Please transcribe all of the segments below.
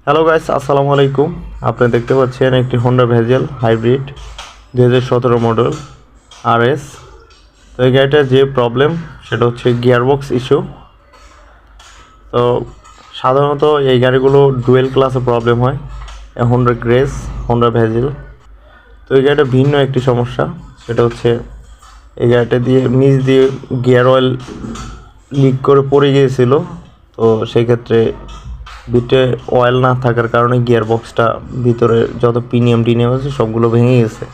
Hello guys, আসসালামু আলাইকুম। আপনি দেখতে পাচ্ছেন একটি Honda bezel hybrid 2017 model RS. তো এই গাড়িটার যে প্রবলেম সেটা হচ্ছে গিয়ারবক্স ইস্যু। তো সাধারণত এই গাড়িগুলো ডুয়েল ক্লাসে প্রবলেম হয়, হোন্ডা গ্রেস, হোন্ডা ভেজেল। তো এই গাড়িটা ভিন্ন একটি সমস্যা, সেটা হচ্ছে এই গাড়িটা নিচ দিয়ে গিয়ার অয়েল লিক করে পড়ে গিয়েছিল। তো সেই ক্ষেত্রে ভিতরে অয়েল না থাকার কারণে গিয়ার বক্সটা ভিতরে যত টিনিয়াম আছে সবগুলো ভেঙে গেছে।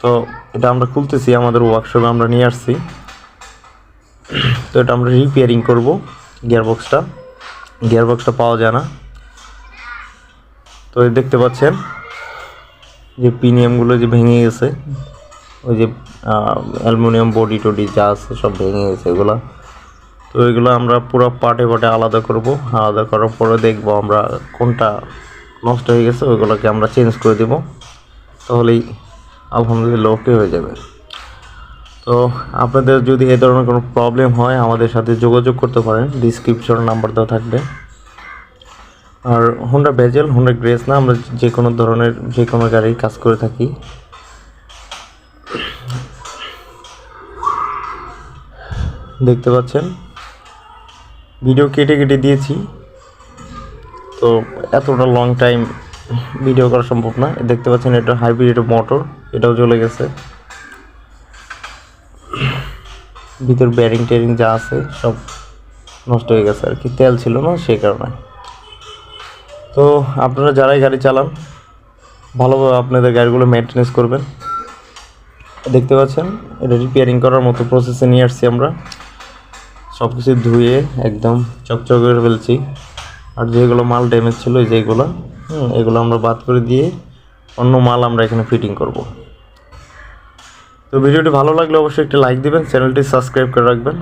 তো এটা আমরা খুলতেছি, আমাদের ওয়ার্কশপে আমরা নিয়ে আসছি। তো এটা আমরা রিপেয়ারিং করব। গিয়ারবক্সটা পাওয়া যায় না। তো এই দেখতে পাচ্ছেন যে পিনিয়ামগুলো যে ভেঙে গেছে, ওই যে অ্যালুমিনিয়াম বডি টডি যা আছে সব ভেঙে গেছে এগুলো। তো এগুলো আমরা পুরো পার্টে আলাদা করব। আলাদা করার পরে দেখব আমরা কোনটা নষ্ট হয়ে গেছে, ওইগুলোকে আমরা চেঞ্জ করে দেব। তাহলেই আলহামদুলিল্লাহ ওকে হয়ে যাবে। তো আপনাদের যদি এই ধরনের কোনো প্রবলেম হয় আমাদের সাথে যোগাযোগ করতে পারেন, ডিসক্রিপশন নাম্বার দেওয়া থাকবে। আর হোন্ডা ভেজেল, হোন্ডা গ্রেস না, আমরা যে কোনো ধরনের যে কোনো গাড়ির কাজ করে থাকি। দেখতে পাচ্ছেন ভিডিও কেটে কেটে দিয়েছি, তো এতটা লং টাইম ভিডিও করা সম্ভব না। দেখতে পাচ্ছেন এটা হাইব্রিড মোটর, এটাও চলে গেছে। ভিতর ব্যারিং টেরিং যা আছে সব নষ্ট হয়ে গেছে আর কি, তেল ছিল না সেই কারণে। তো আপনারা যারাই গাড়ি চালান ভালোভাবে আপনাদের গাড়িগুলো মেনটেনেন্স করবেন। দেখতে পাচ্ছেন এটা রিপেয়ারিং করার মতো প্রসেসে নিয়ে আসছি আমরা। সব কিছু ধুয়ে একদম চকচক করে ফেলছি। আর যেগুলো মাল ড্যামেজ ছিল যেগুলো এগুলো আমরা বাদ করে দিয়ে অন্য মাল আমরা এখানে ফিটিং করব। তো ভিডিওটি ভালো লাগলে অবশ্যই একটি লাইক দিবেন, চ্যানেলটি সাবস্ক্রাইব করে রাখবেন।